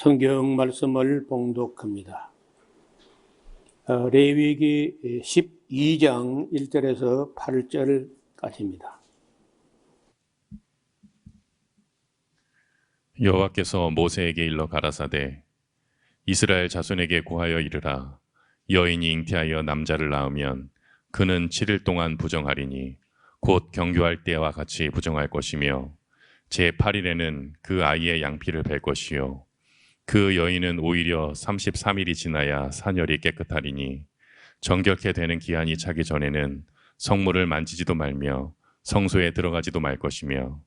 성경 말씀을 봉독합니다. 레위기 12장 1절에서 8절까지입니다. 여호와께서 모세에게 일러 가라사대 이스라엘 자손에게 고하여 이르라. 여인이 잉태하여 남자를 낳으면 그는 7일 동안 부정하리니 곧 경유할 때와 같이 부정할 것이며 제8일에는 그 아이의 양피를 벨 것이요 그 여인은 오히려 33일이 지나야 산열이 깨끗하리니 정결케 되는 기한이 차기 전에는 성물을 만지지도 말며 성소에 들어가지도 말 것이며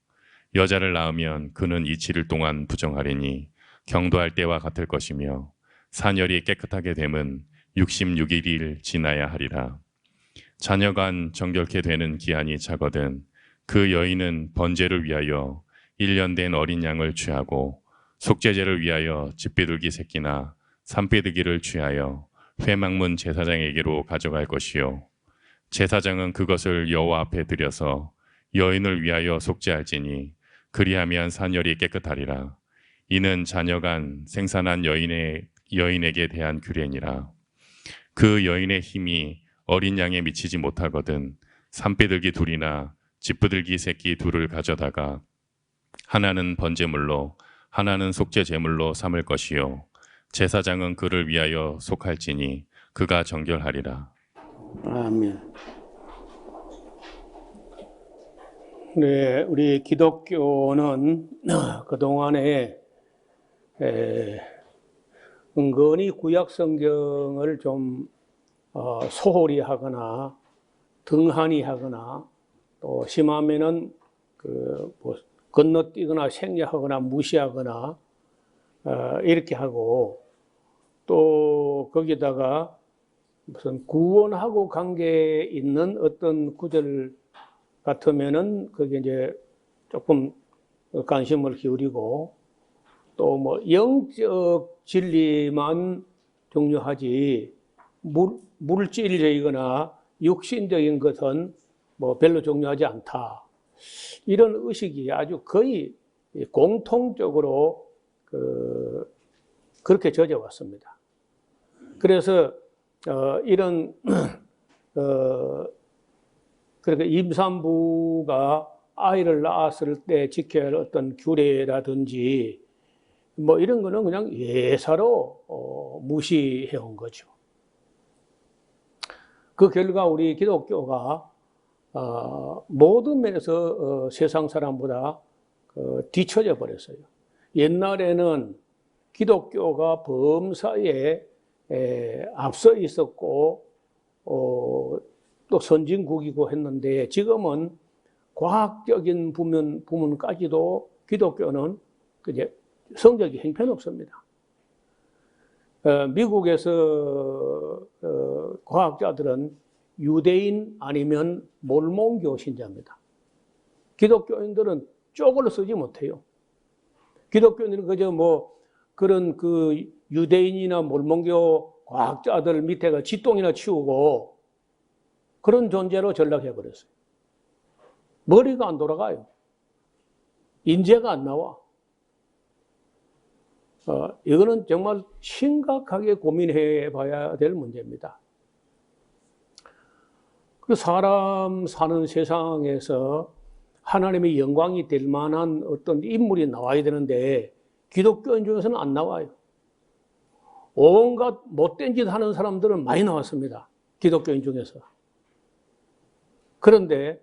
여자를 낳으면 그는 이 7일 동안 부정하리니 경도할 때와 같을 것이며 산열이 깨끗하게 됨은 66일이 지나야 하리라. 자녀간 정결케 되는 기한이 차거든 그 여인은 번제를 위하여 1년 된 어린 양을 취하고 속죄제를 위하여 집비둘기 새끼나 산비둘기를 취하여 회막문 제사장에게로 가져갈 것이요 제사장은 그것을 여호와 앞에 드려서 여인을 위하여 속죄할지니 그리하면 산열이 깨끗하리라. 이는 자녀간 생산한 여인에게 대한 규례니라. 그 여인의 힘이 어린 양에 미치지 못하거든 산비둘기 둘이나 집비둘기 새끼 둘을 가져다가 하나는 번제물로 하나는 속죄 제물로 삼을 것이요 제사장은 그를 위하여 속할지니 그가 정결하리라. 아멘. 네, 우리 기독교는 그동안에 은근히 구약 성경을 좀 소홀히 하거나 등한히 하거나 또 심하면은 건너뛰거나 생략하거나 무시하거나 이렇게 하고 또 거기다가 무슨 구원하고 관계 있는 어떤 구절 같으면은 거기에 이제 조금 관심을 기울이고 또 뭐 영적 진리만 중요하지 물질적이거나 육신적인 것은 뭐 별로 중요하지 않다. 이런 의식이 아주 거의 공통적으로 그렇게 젖어왔습니다. 그래서 이런 그러니까 임산부가 아이를 낳았을 때 지켜야 할 어떤 규례라든지 뭐 이런 거는 그냥 예사로 무시해 온 거죠. 그 결과 우리 기독교가 모든 면에서 세상 사람보다 뒤처져 버렸어요. 옛날에는 기독교가 범사에 앞서 있었고 또 선진국이고 했는데 지금은 과학적인 부분까지도 기독교는 이제 성적인 형편없습니다. 미국에서 과학자들은 유대인 아니면 몰몬교 신자입니다. 기독교인들은 쪽을 쓰지 못해요. 기독교인들은 그저 뭐 그런 그 유대인이나 몰몬교 과학자들 밑에가 쥐똥이나 치우고 그런 존재로 전락해 버렸어요. 머리가 안 돌아가요. 인재가 안 나와. 이거는 정말 심각하게 고민해 봐야 될 문제입니다. 그 사람 사는 세상에서 하나님의 영광이 될 만한 어떤 인물이 나와야 되는데 기독교인 중에서는 안 나와요. 온갖 못된 짓 하는 사람들은 많이 나왔습니다. 기독교인 중에서. 그런데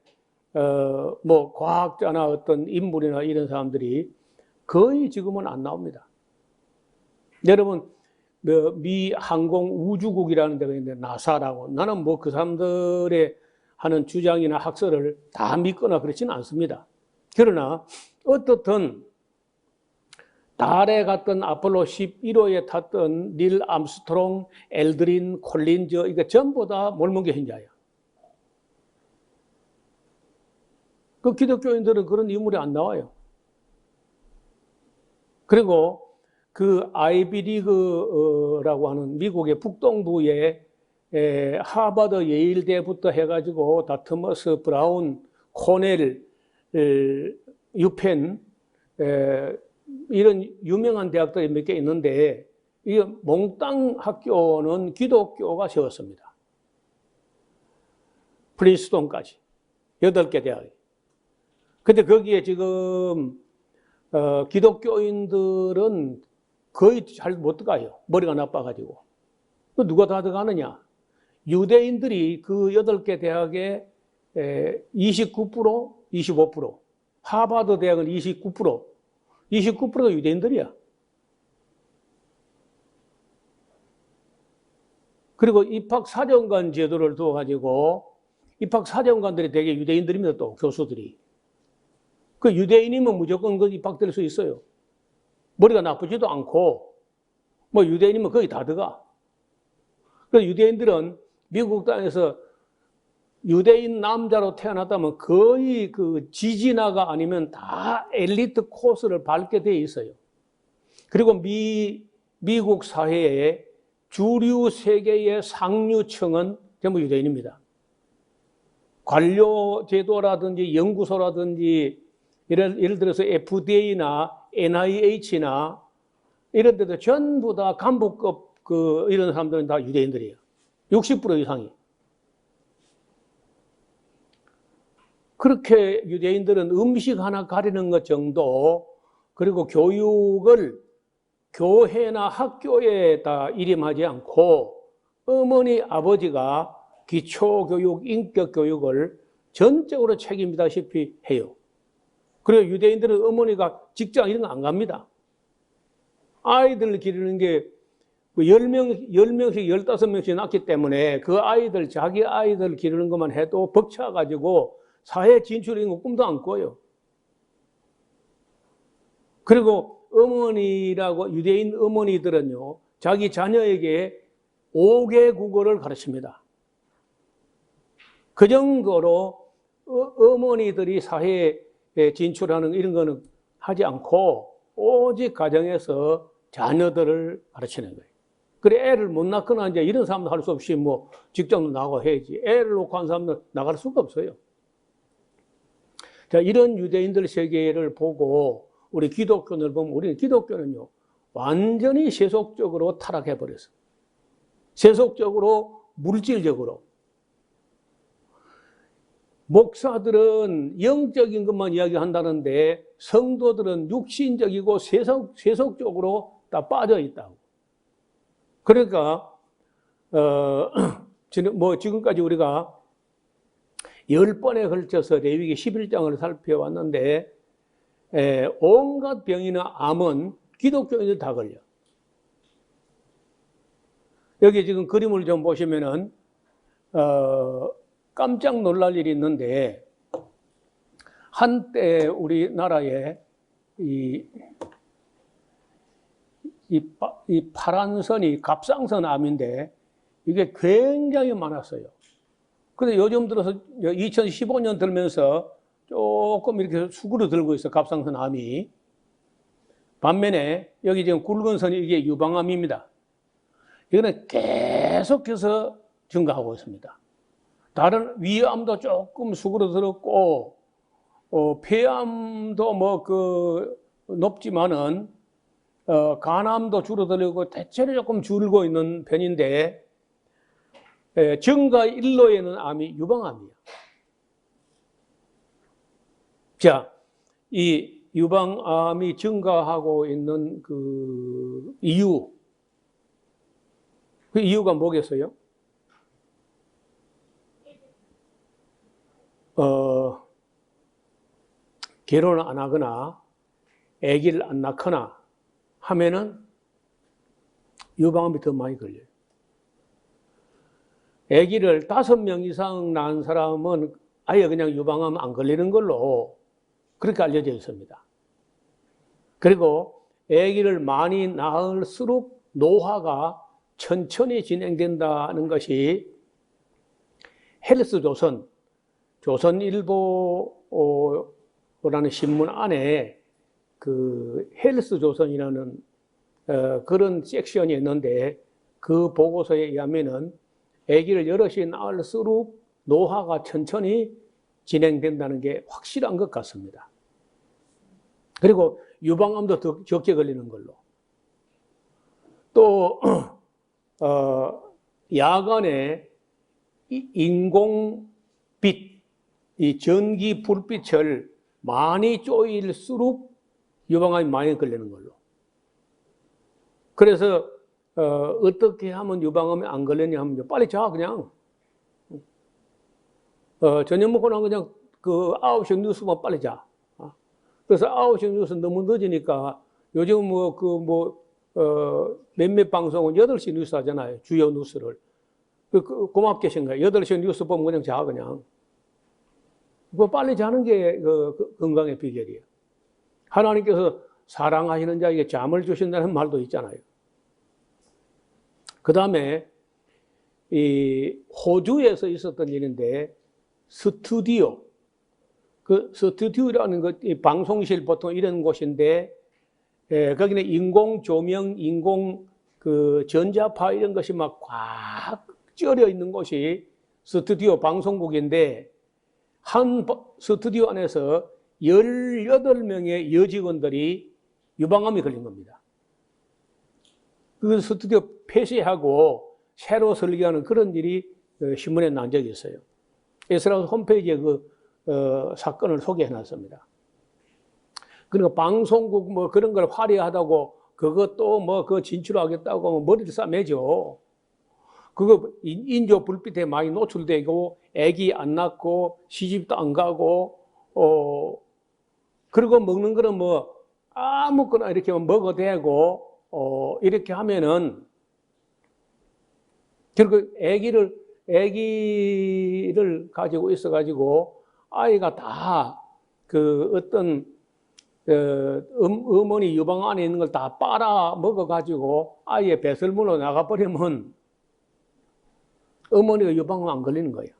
뭐 과학자나 어떤 인물이나 이런 사람들이 거의 지금은 안 나옵니다. 여러분 미 항공우주국이라는 데가 있는데 나사라고 나는 뭐 그 사람들의 하는 주장이나 학설을 다 믿거나 그렇지는 않습니다. 그러나 어떻든 달에 갔던 아폴로 11호에 탔던 닐 암스트롱, 엘드린, 콜린저 이거 전부 다 몰몬교 신자예요. 그 기독교인들은 그런 인물이 안 나와요. 그리고 그 아이비리그라고 하는 미국의 북동부에 하버드, 예일대부터 해가지고 다트머스, 브라운, 코넬, 유펜 이런 유명한 대학들이 몇 개 있는데 이 몽땅 학교는 기독교가 세웠습니다. 프린스톤까지 8개 대학이. 근데 거기에 지금 기독교인들은 거의 잘 못 들어가요. 머리가 나빠가지고. 누가 다 들어가느냐? 유대인들이 그 8개 대학에 29%, 25%, 하버드 대학은 29%, 29%가 유대인들이야. 그리고 입학사정관 제도를 두어가지고 입학사정관들이 되게 유대인들입니다. 또 교수들이. 그 유대인이면 무조건 그 입학될 수 있어요. 머리가 나쁘지도 않고 뭐 유대인이면 거의 다 들어가. 그래서 유대인들은 미국 땅에서 유대인 남자로 태어났다면 거의 그 지진아가 아니면 다 엘리트 코스를 밟게 돼 있어요. 그리고 미국 사회의 주류 세계의 상류층은 전부 유대인입니다. 관료 제도라든지 연구소라든지 예를 들어서 FDA나 NIH나 이런 데도 전부 다 간부급 이런 사람들은 다 유대인들이에요. 60% 이상이. 그렇게 유대인들은 음식 하나 가리는 것 정도, 그리고 교육을 교회나 학교에다 일임하지 않고 어머니, 아버지가 기초교육, 인격교육을 전적으로 책임지다시피 해요. 그리고 유대인들은 어머니가 직장 이런 거 안 갑니다. 아이들을 기르는 게 10명씩, 15명씩 낳기 때문에 그 아이들, 자기 아이들 기르는 것만 해도 벅차가지고 사회 진출인 거 꿈도 안 꿔요. 그리고 어머니라고, 유대인 어머니들은요, 자기 자녀에게 5개 국어를 가르칩니다. 그 정도로 어머니들이 사회에 진출하는 이런 거는 하지 않고 오직 가정에서 자녀들을 가르치는 거예요. 그래, 애를 못 낳거나 이제 이런 사람도 할 수 없이 뭐 직장도 나가고 해야지. 애를 놓고 한 사람은 나갈 수가 없어요. 자, 이런 유대인들 세계를 보고 우리 기독교를 보면 우리는 기독교는요, 완전히 세속적으로 타락해버렸어요. 세속적으로, 물질적으로. 목사들은 영적인 것만 이야기한다는데 성도들은 육신적이고 세속적으로 다 빠져 있다고. 그러니까 지금까지 우리가 10번에 걸쳐서 레위기 11장을 살펴왔는데 온갖 병이나 암은 기독교인들 다 걸려. 여기 지금 그림을 좀 보시면은 깜짝 놀랄 일이 있는데, 한때 우리나라에 이 파란 선이 갑상선 암인데 이게 굉장히 많았어요. 근데 요즘 들어서 2015년 들면서 조금 이렇게 수그러들고 있어, 갑상선 암이. 반면에 여기 지금 굵은 선이 이게 유방암입니다. 이거는 계속해서 증가하고 있습니다. 다른 위암도 조금 수그러들었고, 폐암도 높지만은, 간암도 줄어들고 대체로 조금 줄고 있는 편인데, 증가 일로에는 암이 유방암이에요. 자, 이 유방암이 증가하고 있는 그 이유가 뭐겠어요? 결혼을 안 하거나 아기를 안 낳거나 하면은 유방암이 더 많이 걸려요. 아기를 5명 이상 낳은 사람은 아예 그냥 유방암 안 걸리는 걸로 그렇게 알려져 있습니다. 그리고 아기를 많이 낳을수록 노화가 천천히 진행된다는 것이 헬스조선, 조선일보라는 신문 안에 그 헬스조선이라는 그런 섹션이 있는데, 그 보고서에 의하면은 아기를 여럿이 낳을수록 노화가 천천히 진행된다는 게 확실한 것 같습니다. 그리고 유방암도 더 적게 걸리는 걸로. 또 야간에 인공빛, 이 전기 불빛을 많이 쬐일수록 유방암이 많이 걸리는 걸로. 그래서 어떻게 하면 유방암이 안 걸리냐 하면 빨리 자 그냥. 저녁 먹고 나면 그냥 그 9시 뉴스만 빨리 자. 그래서 9시 뉴스 너무 늦으니까 요즘 몇몇 방송은 8시 뉴스 하잖아요. 주요 뉴스를. 고맙게 생각해. 8시 뉴스 보면 그냥 자, 그냥. 빨리 자는 게 건강의 비결이에요. 하나님께서 사랑하시는 자에게 잠을 주신다는 말도 있잖아요. 그 다음에 이 호주에서 있었던 일인데 스튜디오. 그 스튜디오라는 것, 이 방송실 보통 이런 곳인데 거기는 인공 조명, 인공 그 전자파 이런 것이 막 꽉 쩔어 있는 곳이 스튜디오 방송국인데 한 스튜디오 안에서 18명의 여직원들이 유방암이 걸린 겁니다. 그 스튜디오 폐쇄하고 새로 설계하는 그런 일이 신문에 난 적이 있어요. 에스라우스 홈페이지에 사건을 소개해 놨습니다. 그러니까 방송국 그런 걸 화려하다고 그것도 그 진출하겠다고 머리를 싸매죠. 그거 인조 불빛에 많이 노출되고 아기 안 낳고 시집도 안 가고 그리고 먹는 거는 아무거나 이렇게 먹어대고 이렇게 하면은 결국 아기를 가지고 있어가지고 아이가 다 어떤 어머니 유방 안에 있는 걸 다 빨아 먹어가지고 아이의 배설물로 나가버리면 어머니가 유방암 안 걸리는 거예요.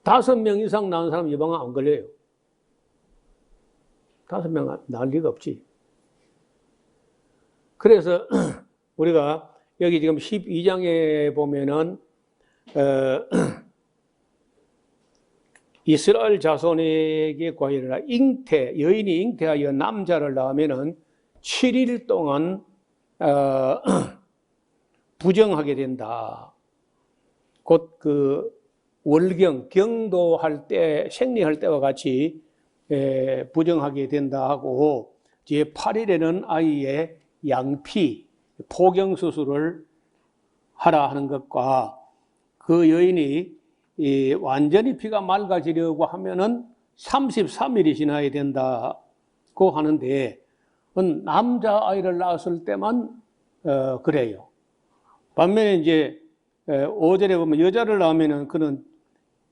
5명 이상 낳은 사람 유방암 안 걸려요. 5명 낳을 리가 없지. 그래서 우리가 여기 지금 12장에 보면은 이스라엘 자손에게 과일이라 여인이 잉태하여 남자를 낳으면은 7일 동안 부정하게 된다. 곧 월경, 경도할 때, 생리할 때와 같이 부정하게 된다 하고 제8일에는 아이의 양피, 포경수술을 하라 하는 것과 그 여인이 완전히 피가 맑아지려고 하면은 33일이 지나야 된다고 하는데 남자아이를 낳았을 때만 그래요. 반면에 이제 5절에 보면 여자를 낳으면은 그는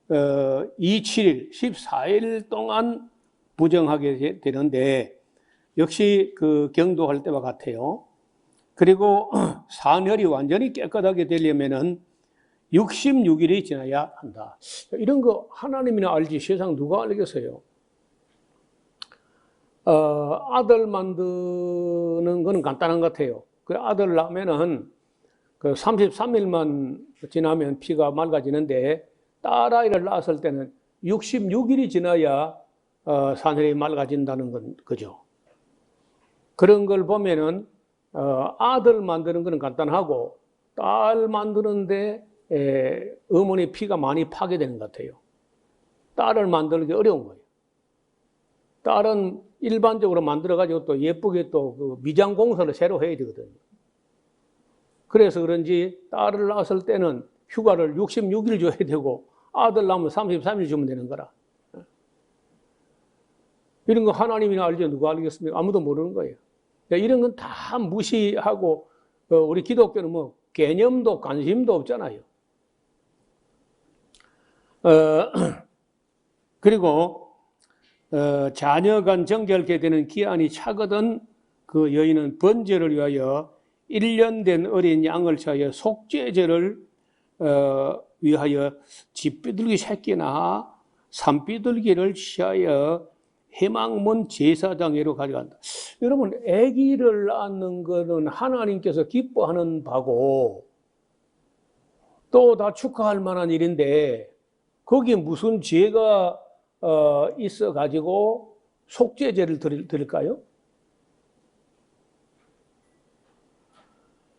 27일, 14일 동안 부정하게 되는데 역시 경도할 때와 같아요. 그리고 산혈이 완전히 깨끗하게 되려면은 66일이 지나야 한다. 이런 거 하나님이나 알지 세상 누가 알겠어요? 아들 만드는 거는 간단한 것 같아요. 그 아들 낳으면은 33일만 지나면 피가 맑아지는데 딸아이를 낳았을 때는 66일이 지나야 산혈이 맑아진다는 거죠. 그런 걸 보면은 아들 만드는 거는 간단하고 딸 만드는데 어머니 피가 많이 파괴되는 것 같아요. 딸을 만들기 어려운 거예요. 딸은 일반적으로 만들어가지고 또 예쁘게 또 미장 공사를 새로 해야 되거든요. 그래서 그런지 딸을 낳았을 때는 휴가를 66일 줘야 되고 아들 낳으면 33일 주면 되는 거라. 이런 거 하나님이나 알죠? 누가 알겠습니까? 아무도 모르는 거예요. 이런 건 다 무시하고 우리 기독교는 개념도 관심도 없잖아요. 그리고 자녀 간 정결케 되는 기한이 차거든 그 여인은 번제를 위하여 1년 된 어린 양을 취하여 속죄제를 위하여 집비둘기 새끼나 산비둘기를 취하여 해망문 제사장에로 가져간다. 여러분, 아기를 낳는 것은 하나님께서 기뻐하는 바고 또 다 축하할 만한 일인데 거기에 무슨 죄가 있어 가지고 속죄제를 드릴까요?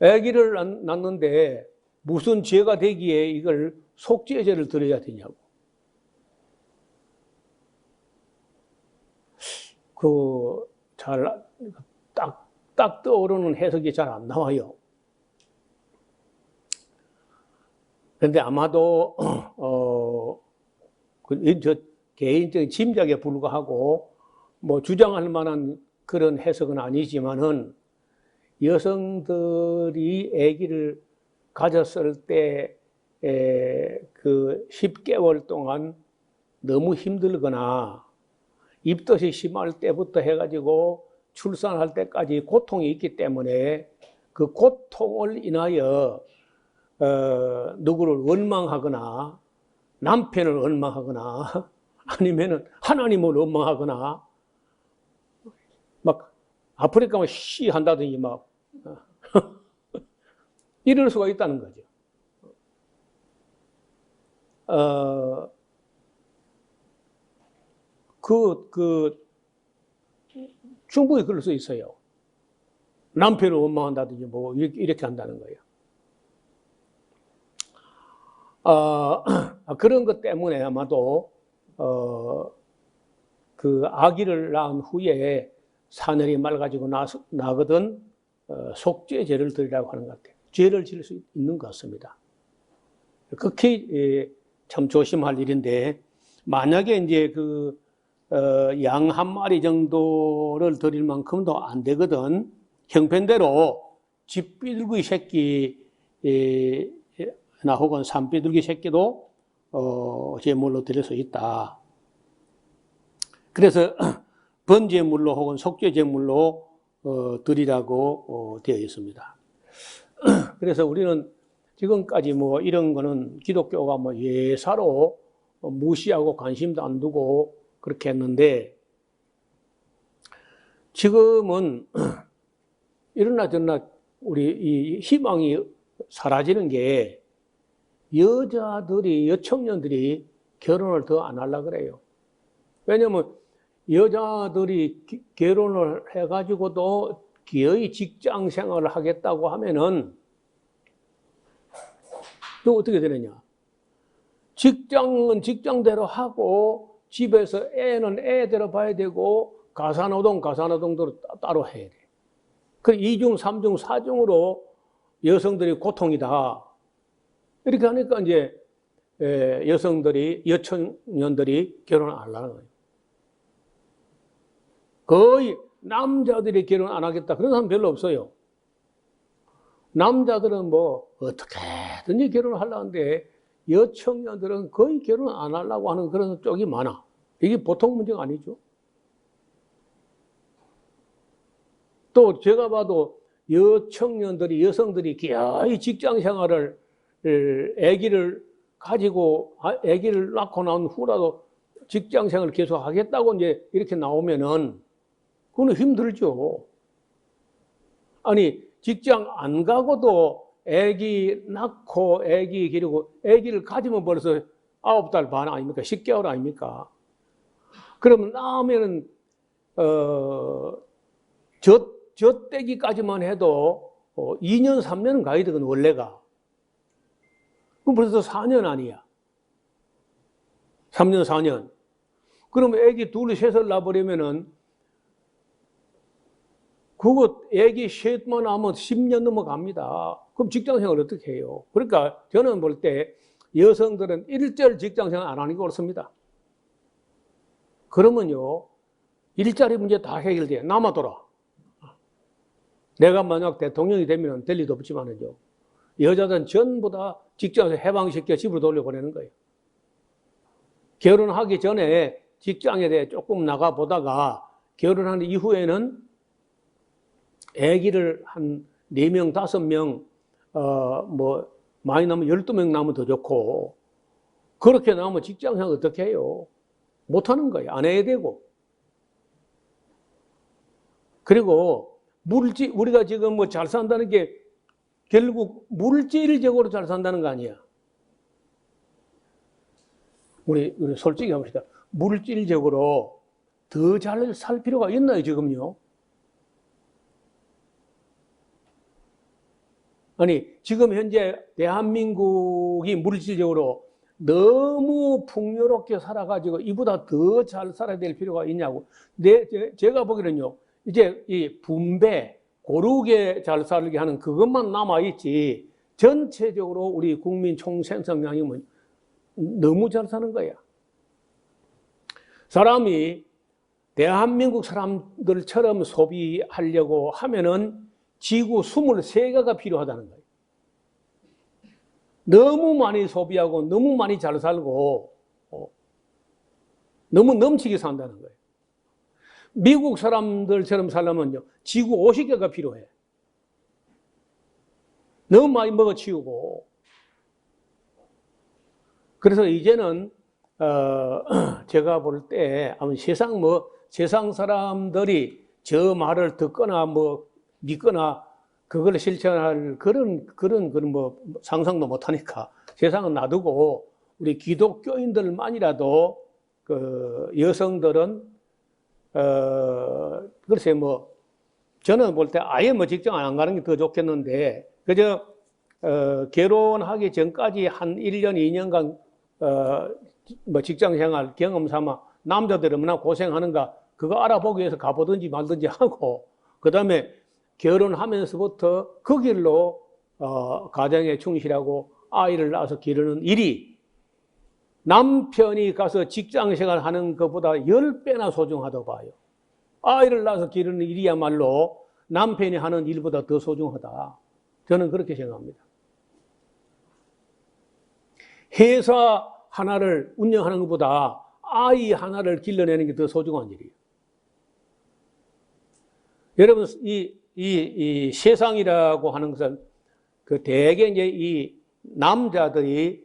아기를 낳는데 무슨 죄가 되기에 이걸 속죄제를 드려야 되냐고. 딱 떠오르는 해석이 잘 안 나와요. 그런데 아마도 저 개인적인 짐작에 불과하고 뭐 주장할 만한 그런 해석은 아니지만은 여성들이 아기를 가졌을 때 그 10개월 동안 너무 힘들거나 입덧이 심할 때부터 해가지고 출산할 때까지 고통이 있기 때문에 그 고통을 인하여 누구를 원망하거나 남편을 원망하거나 아니면은 하나님을 원망하거나 막 아프리카 가면 씨 한다든지 막 이럴 수가 있다는 거죠. 충분히 그럴 수 있어요. 남편을 원망한다든지 뭐 이렇게 한다는 거예요. 그런 것 때문에 아마도 그 아기를 낳은 후에 사늘이 맑아지고 나거든 속죄제를 드리라고 하는 것 같아요. 죄를 지을 수 있는 것 같습니다. 극히 참 조심할 일인데, 만약에 이제 양 한 마리 정도를 드릴 만큼도 안 되거든. 형편대로 집비둘기 새끼나 혹은 산비둘기 새끼도 제물로 드릴 수 있다. 그래서 번제물로 혹은 속죄제물로 드리라고 되어 있습니다. 그래서 우리는 지금까지 뭐 이런 거는 기독교가 뭐 예사로 무시하고 관심도 안 두고 그렇게 했는데, 지금은 이러나 저러나 우리 이 희망이 사라지는 게 여청년들이 결혼을 더 안 하려고 그래요. 왜냐면 여자들이 결혼을 해가지고도 기어이 직장 생활을 하겠다고 하면은 또 어떻게 되느냐. 직장은 직장대로 하고 집에서 애는 애대로 봐야 되고 가사노동대로 따로 해야 돼. 그 2중, 3중, 4중으로 여성들이 고통이다. 이렇게 하니까 이제 여청년들이 결혼 안 하는 거예요. 거의 남자들이 결혼 안 하겠다. 그런 사람 별로 없어요. 남자들은 뭐 어떻게든지 결혼을 하려는데 여청년들은 거의 결혼 안 하려고 하는 그런 쪽이 많아. 이게 보통 문제가 아니죠. 또 제가 봐도 여성들이 기어이 직장 생활을 아기를 낳고 나온 후라도 직장 생활을 계속 하겠다고 이제 이렇게 나오면은 그거는 힘들죠. 아니, 직장 안 가고도 아기 낳고 아기 기르고 아기를 가지면 벌써 9달 반 아닙니까? 10개월 아닙니까? 그러면 나오면은 저 때기까지만 해도 2년, 3년은 가야 되거든, 원래가. 그럼 벌써 4년 아니야. 3년, 4년. 그러면 애기 둘, 셋을 낳아버리면은, 그거 애기 셋만 하면 10년 넘어갑니다. 그럼 직장생활 어떻게 해요? 그러니까 저는 볼 때 여성들은 일절 직장생활 안 하는 게 옳습니다. 그러면요, 일자리 문제 다 해결돼. 남아돌아. 내가 만약 대통령이 되면 될 리도 없지만은요, 여자들은 전부 다 직장에서 해방시켜 집으로 돌려보내는 거예요. 결혼하기 전에 직장에 대해 조금 나가보다가 결혼한 이후에는 아기를 한 4명, 5명, 뭐, 많이 나면 12명 나면 더 좋고, 그렇게 나오면 직장생활 어떻게 해요? 못하는 거예요. 안 해야 되고. 그리고 우리가 지금 뭐 잘 산다는 게 결국 물질적으로 잘 산다는 거 아니야. 우리 솔직히 합시다. 물질적으로 더 잘 살 필요가 있나요, 지금요? 아니, 지금 현재 대한민국이 물질적으로 너무 풍요롭게 살아가지고 이보다 더 잘 살아야 될 필요가 있냐고. 제가 보기에는요, 이제 이 분배, 고르게 잘 살게 하는 그것만 남아있지, 전체적으로 우리 국민 총생산량이 너무 잘 사는 거야. 사람이 대한민국 사람들처럼 소비하려고 하면은 지구 23개가 필요하다는 거예요. 너무 많이 소비하고 너무 많이 잘 살고 너무 넘치게 산다는 거예요. 미국 사람들처럼 살려면요, 지구 50개가 필요해. 너무 많이 먹어치우고. 그래서 이제는 제가 볼 때 세상 사람들이 저 말을 듣거나 믿거나 그걸 실천할 그런 상상도 못하니까 세상은 놔두고 우리 기독교인들만이라도 여성들은 글쎄 저는 볼 때 아예 직장 안 가는 게 더 좋겠는데, 그저 결혼하기 전까지 한 1년, 2년간 직장 생활 경험 삼아 남자들은 얼마나 고생하는가 그거 알아보기 위해서 가보든지 말든지 하고, 그 다음에 결혼하면서부터 그 길로 가정에 충실하고 아이를 낳아서 기르는 일이 남편이 가서 직장 생활하는 것보다 10배나 소중하다고 봐요. 아이를 낳아서 기르는 일이야말로 남편이 하는 일보다 더 소중하다. 저는 그렇게 생각합니다. 회사 하나를 운영하는 것보다 아이 하나를 길러내는 게 더 소중한 일이에요. 여러분, 이 세상이라고 하는 것은 대개 이제 이 남자들이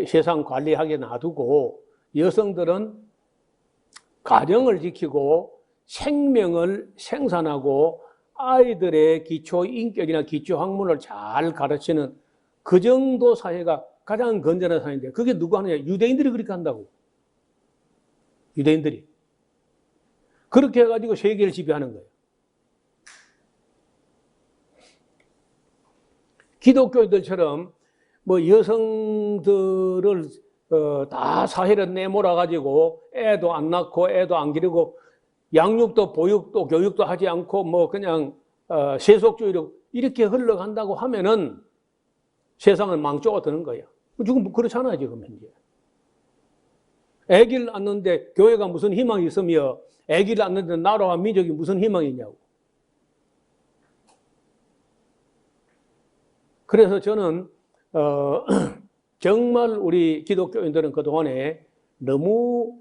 세상 관리하게 놔두고 여성들은 가정을 지키고 생명을 생산하고 아이들의 기초 인격이나 기초 학문을 잘 가르치는 그 정도 사회가 가장 건전한 사회인데, 그게 누가 하느냐? 유대인들이 그렇게 한다고. 유대인들이. 그렇게 해가지고 세계를 지배하는 거예요. 기독교인들처럼 여성들을 다 사회를 내몰아가지고 애도 안 낳고 애도 안 기르고 양육도 보육도 교육도 하지 않고 그냥 세속주의로 이렇게 흘러간다고 하면은 세상은 망조가 드는 거야. 지금 그렇잖아요, 지금 현재. 아기를 낳는데 교회가 무슨 희망이 있으며 아기를 낳는데 나라와 민족이 무슨 희망이 있냐고. 그래서 저는 정말 우리 기독교인들은 그동안에 너무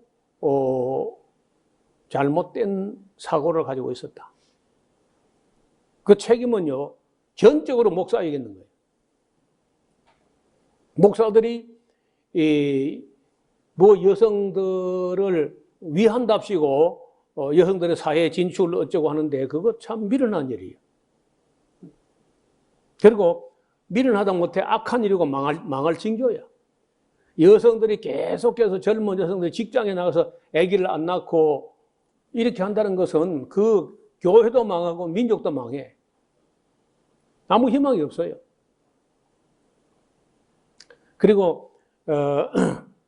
잘못된 사고를 가지고 있었다. 그 책임은요, 전적으로 목사에게 있는 거예요. 목사들이 여성들을 위한답시고 여성들의 사회 진출을 어쩌고 하는데 그거 참 미련한 일이에요. 그리고 미련하다 못해 악한 일이고 망할 징조야. 여성들이 계속해서 젊은 여성들이 직장에 나가서 아기를 안 낳고 이렇게 한다는 것은 그 교회도 망하고 민족도 망해. 아무 희망이 없어요. 그리고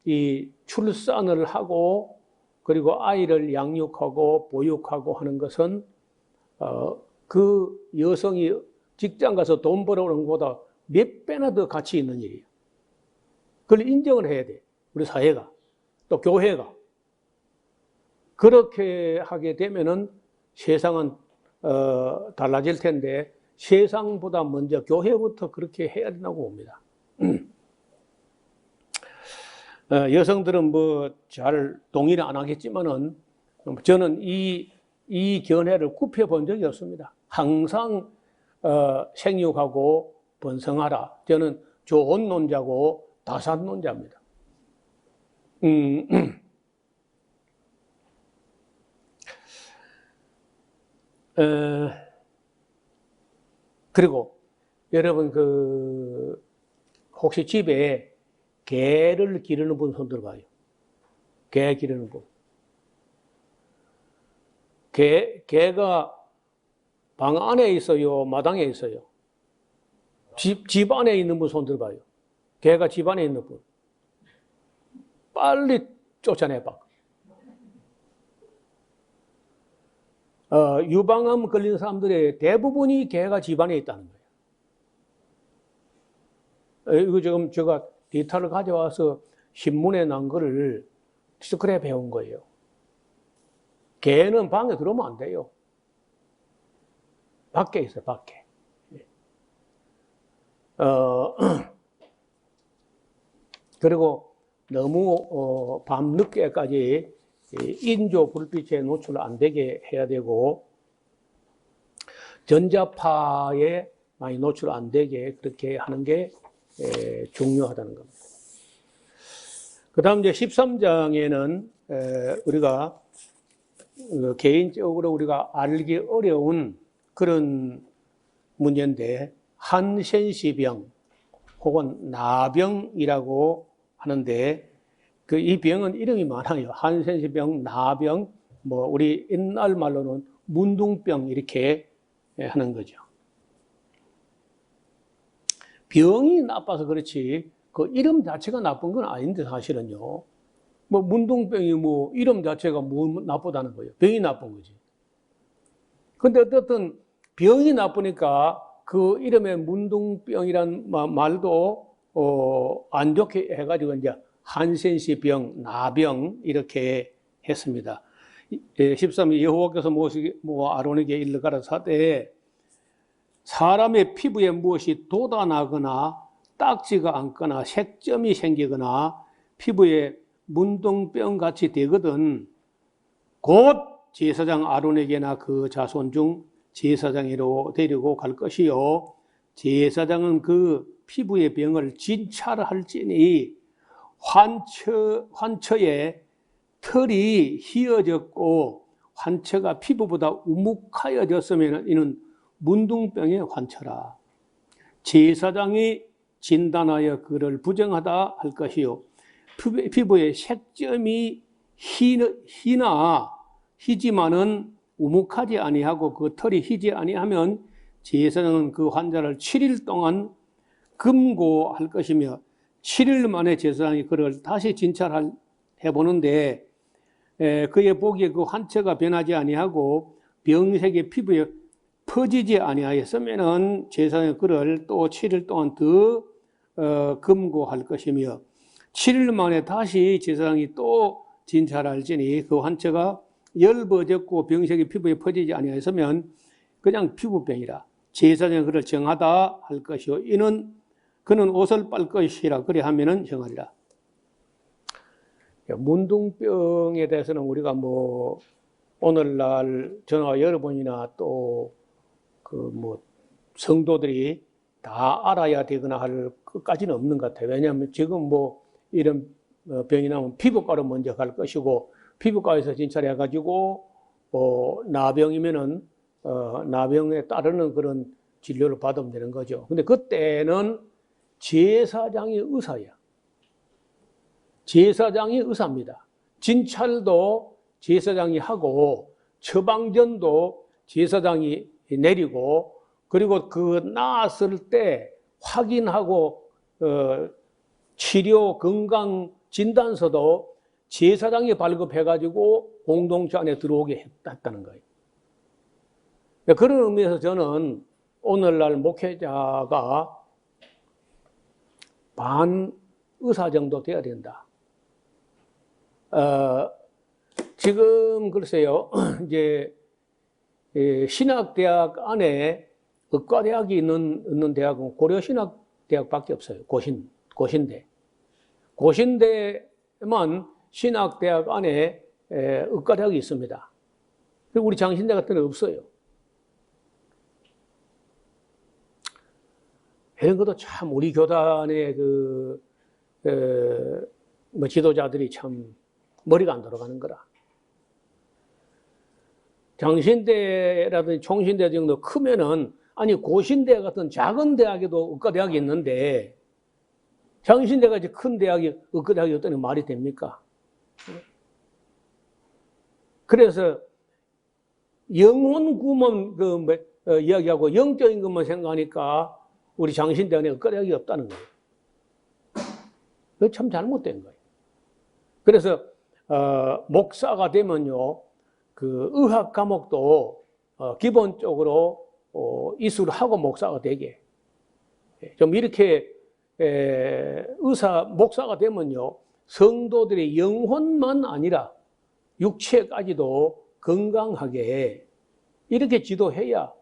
이 출산을 하고 그리고 아이를 양육하고 보육하고 하는 것은 그 여성이 직장 가서 돈 벌어오는 것보다 몇 배나 더 가치 있는 일이에요. 그걸 인정을 해야 돼. 우리 사회가. 또 교회가. 그렇게 하게 되면은 세상은 달라질 텐데 세상보다 먼저 교회부터 그렇게 해야 된다고 봅니다. 여성들은 잘 동의를 안 하겠지만은 저는 이 견해를 굽혀 본 적이 없습니다. 항상 생육하고 번성하라. 저는 조혼론자고 다산론자입니다. 그리고 여러분 혹시 집에 개를 기르는 분 손 들어봐요. 개 기르는 분. 개가 방 안에 있어요? 마당에 있어요? 집 안에 있는 분 손 들어봐요. 개가 집 안에 있는 분. 빨리 쫓아내봐. 유방암 걸린 사람들의 대부분이 개가 집 안에 있다는 거예요. 이거 지금 제가 데이터를 가져와서 신문에 난 거를 스크랩 해온 거예요. 개는 방에 들어오면 안 돼요. 밖에 있어요, 밖에. 그리고 너무 밤 늦게까지 인조 불빛에 노출 안 되게 해야 되고, 전자파에 많이 노출 안 되게 그렇게 하는 게 중요하다는 겁니다. 그 다음 이제 13장에는 우리가 개인적으로 우리가 알기 어려운 그런 문제인데, 한센시병 혹은 나병이라고 하는데, 이 병은 이름이 많아요. 한센시병, 나병, 우리 옛날 말로는 문둥병 이렇게 하는 거죠. 병이 나빠서 그렇지 그 이름 자체가 나쁜 건 아닌데 사실은요. 문둥병이 이름 자체가 나쁘다는 거예요. 병이 나쁜 거지. 근데 어쨌든 병이 나쁘니까 그 이름에 문둥병이란 말도 안 좋게 해가지고 이제 한센시병, 나병 이렇게 했습니다. 13절 여호와께서 아론에게 일러 가라사대 사람의 피부에 무엇이 돋아나거나 딱지가 않거나 색점이 생기거나 피부에 문둥병 같이 되거든 곧 제사장 아론에게나 그 자손 중 제사장으로 데리고 갈 것이요 제사장은 그 피부의 병을 진찰할지니 환처에 털이 휘어졌고 환처가 피부보다 우묵하여졌으면 이는 문둥병의 환처라. 제사장이 진단하여 그를 부정하다 할 것이요 피부에 색점이 희지만은 우묵하지 아니하고 그 털이 희지 아니하면 제사장은 그 환자를 7일 동안 금고할 것이며 7일 만에 제사장이 그를 다시 진찰해 보는데 그의 보기에 그 환처가 변하지 아니하고 병색이 피부에 퍼지지 아니하였으면은 제사장이 그를 또 7일 동안 더 금고할 것이며 7일 만에 다시 제사장이 또 진찰할지니 그 환처가 엷어졌고 병색이 피부에 퍼지지 아니하였으면 그냥 피부병이라 제사장이 그를 정하다 할 것이요 이는 그는 옷을 빨 것이라 그래 하면은 정하리라. 문둥병에 대해서는 우리가 오늘날 저와 여러분이나 또 성도들이 다 알아야 되거나 할 것까지는 없는 것 같아요. 왜냐하면 지금 이런 병이 나면 피부과로 먼저 갈 것이고 피부과에서 진찰해가지고 나병이면은 나병에 따르는 그런 진료를 받으면 되는 거죠. 근데 그때는 제사장이 의사야. 제사장이 의사입니다. 진찰도 제사장이 하고 처방전도 제사장이 내리고 그리고 그 나았을 때 확인하고 치료 건강 진단서도 제사장이 발급해가지고 공동체 안에 들어오게 했다는 거예요. 그런 의미에서 저는 오늘날 목회자가 반 의사 정도 돼야 된다. 지금 글쎄요, 이제 신학대학 안에 의과대학이 있는 대학은 고려신학대학밖에 없어요. 고신대. 고신대만 신학대학 안에 의과대학이 있습니다. 그리고 우리 장신대 같은 데는 없어요. 이런 것도 참 우리 교단의 지도자들이 참 머리가 안 돌아가는 거라. 장신대라든지 총신대 정도 크면은 고신대 같은 작은 대학에도 의과대학이 있는데 장신대같이 큰 대학이 의과대학이 없다니 말이 됩니까? 그래서 영혼 구원 이야기하고 영적인 것만 생각하니까 우리 장신대 안에 의과대학이 없다는 거예요. 그게 참 잘못된 거예요. 그래서 목사가 되면요, 그 의학 과목도 기본적으로 이수를 하고 목사가 되게 좀 이렇게 목사가 되면요, 성도들의 영혼만 아니라 육체까지도 건강하게 이렇게 지도해야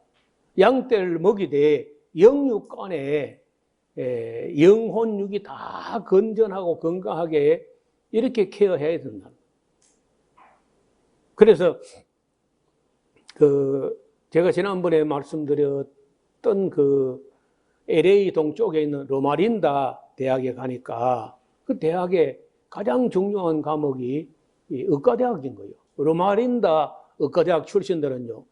양떼를 먹이되 영육간에 영혼육이 다 건전하고 건강하게 이렇게 케어해야 된다. 그래서 제가 지난번에 말씀드렸던 LA 동쪽에 있는 로마린다 대학에 가니까 그 대학의 가장 중요한 과목이 의과대학인 거예요. 로마린다 의과대학 출신들은요,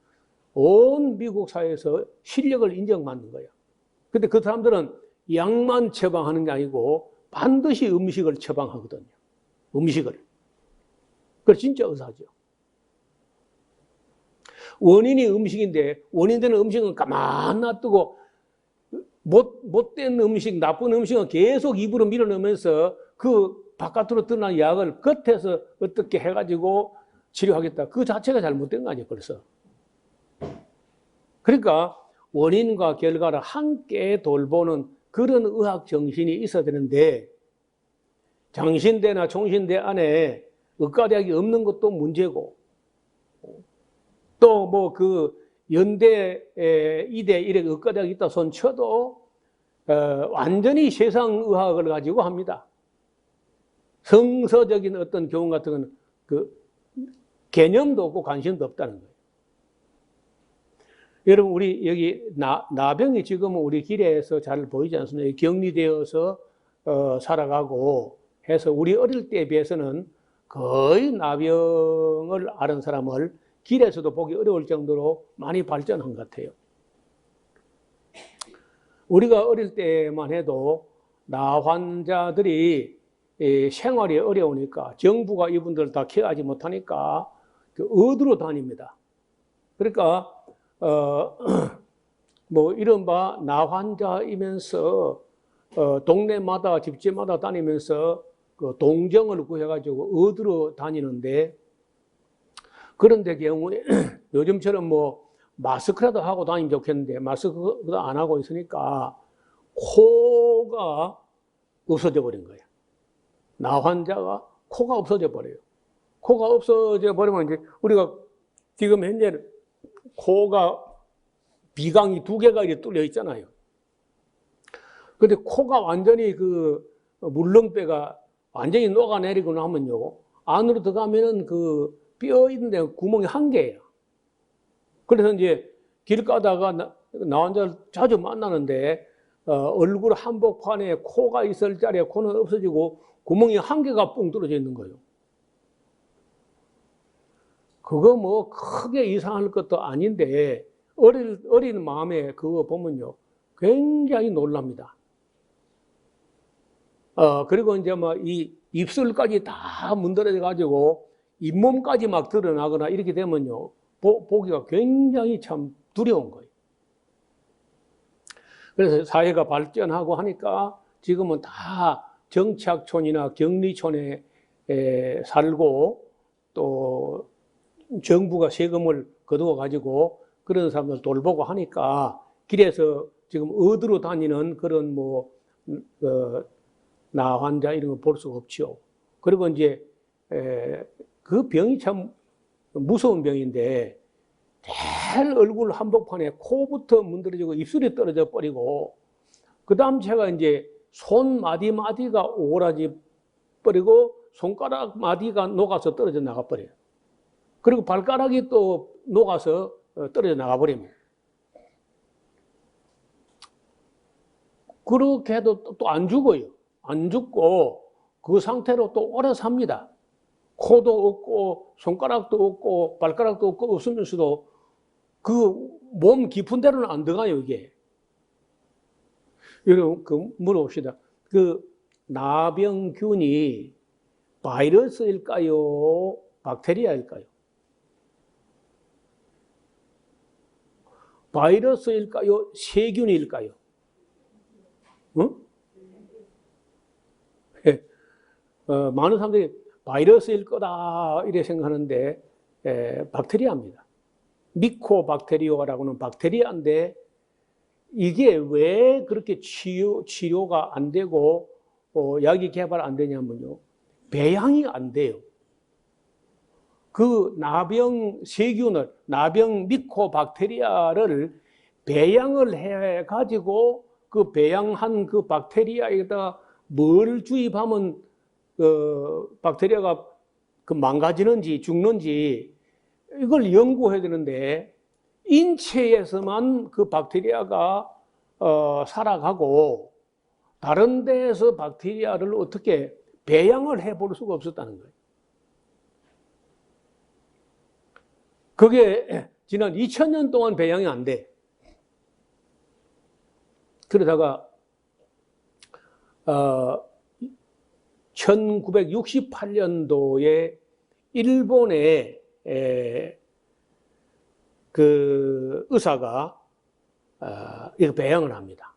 온 미국 사회에서 실력을 인정받는 거예요. 근데 그 사람들은 약만 처방하는 게 아니고 반드시 음식을 처방하거든요. 음식을. 그걸 진짜 의사죠. 원인이 음식인데 원인 되는 음식은 가만 놔두고 못된 음식, 나쁜 음식은 계속 입으로 밀어넣으면서 그 바깥으로 드러난 약을 겉에서 어떻게 해가지고 치료하겠다. 그 자체가 잘못된 거 아니에요, 벌써. 그러니까 원인과 결과를 함께 돌보는 그런 의학 정신이 있어야 되는데 장신대나 총신대 안에 의과대학이 없는 것도 문제고 또 뭐 연대, 이대, 이래 의과대학이 있다 손 쳐도 완전히 세상의학을 가지고 합니다. 성서적인 어떤 교훈 같은 건 개념도 없고 관심도 없다는 거예요. 여러분, 우리 여기 나병이 지금은 우리 길에서 잘 보이지 않습니다. 격리되어서 살아가고 해서 우리 어릴 때에 비해서는 거의 나병을 앓은 사람을 길에서도 보기 어려울 정도로 많이 발전한 것 같아요. 우리가 어릴 때만 해도 나 환자들이 생활이 어려우니까 정부가 이분들 다 케어하지 못하니까 어디로 다닙니다. 그러니까 뭐 이른바 나 환자이면서 동네마다 집집마다 다니면서 동정을 구해가지고 어디로 다니는데 그런데 경우에 요즘처럼 뭐 마스크라도 하고 다니면 좋겠는데 마스크도 안 하고 있으니까 코가 없어져 버린 거예요. 나 환자가 코가 없어져 버려요. 코가 없어져 버리면 이제 우리가 지금 현재 코가 비강이 2개가 이렇게 뚫려 있잖아요. 근데 코가 완전히 물렁뼈가 완전히 녹아내리고 나면요, 안으로 들어가면은 뼈 있는 데 구멍이 1개예요. 그래서 이제 길 가다가 나 환자를 자주 만나는데 얼굴 한복판에 코가 있을 자리에 코는 없어지고 구멍이 1개가 뻥 뚫어져 있는 거예요. 그거 뭐 크게 이상할 것도 아닌데 어린 마음에 그거 보면요 굉장히 놀랍니다. 그리고 이제 뭐 이 입술까지 다 문드러져 가지고 잇몸까지 막 드러나거나 이렇게 되면요 보기가 굉장히 참 두려운 거예요. 그래서 사회가 발전하고 하니까 지금은 다 정착촌이나 격리촌에 살고 또 정부가 세금을 거두어 가지고 그런 사람들 돌보고 하니까 길에서 지금 어디로 다니는 그런 나 환자 이런 거 볼 수가 없죠. 그리고 이제 그 병이 참 무서운 병인데 제일 얼굴 한복판에 코부터 문드러지고 입술이 떨어져 버리고 그 다음 제가 이제 손 마디마디가 오그라지 버리고 손가락 마디가 녹아서 떨어져 나가 버려요. 그리고 발가락이 또 녹아서 떨어져 나가 버립니다. 그렇게 해도 또 안 죽어요. 안 죽고 그 상태로 또 오래 삽니다. 코도 없고 손가락도 없고 발가락도 없고 없으면서도 그 몸 깊은 데로는 안 들어가요, 이게. 여러분, 물어봅시다. 나병균이 바이러스일까요? 박테리아일까요? 바이러스일까요? 세균일까요? 어? 예. 많은 사람들이 바이러스일 거다 이렇게 생각하는데 박테리아입니다. 미코박테리오라고는 박테리아인데 이게 왜 그렇게 치료가 안 되고 약이 개발 안 되냐면요. 배양이 안 돼요. 그 나병 세균을, 나병 미코박테리아를 배양을 해가지고 그 배양한 그 박테리아에다 뭘 주입하면 박테리아가 그 망가지는지 죽는지 이걸 연구해야 되는데 인체에서만 그 박테리아가 살아가고 다른 데에서 박테리아를 어떻게 배양을 해볼 수가 없었다는 거예요. 그게 지난 2000년 동안 배양이 안 돼. 그러다가 1968년도에 일본의 그 의사가 이거 배양을 합니다.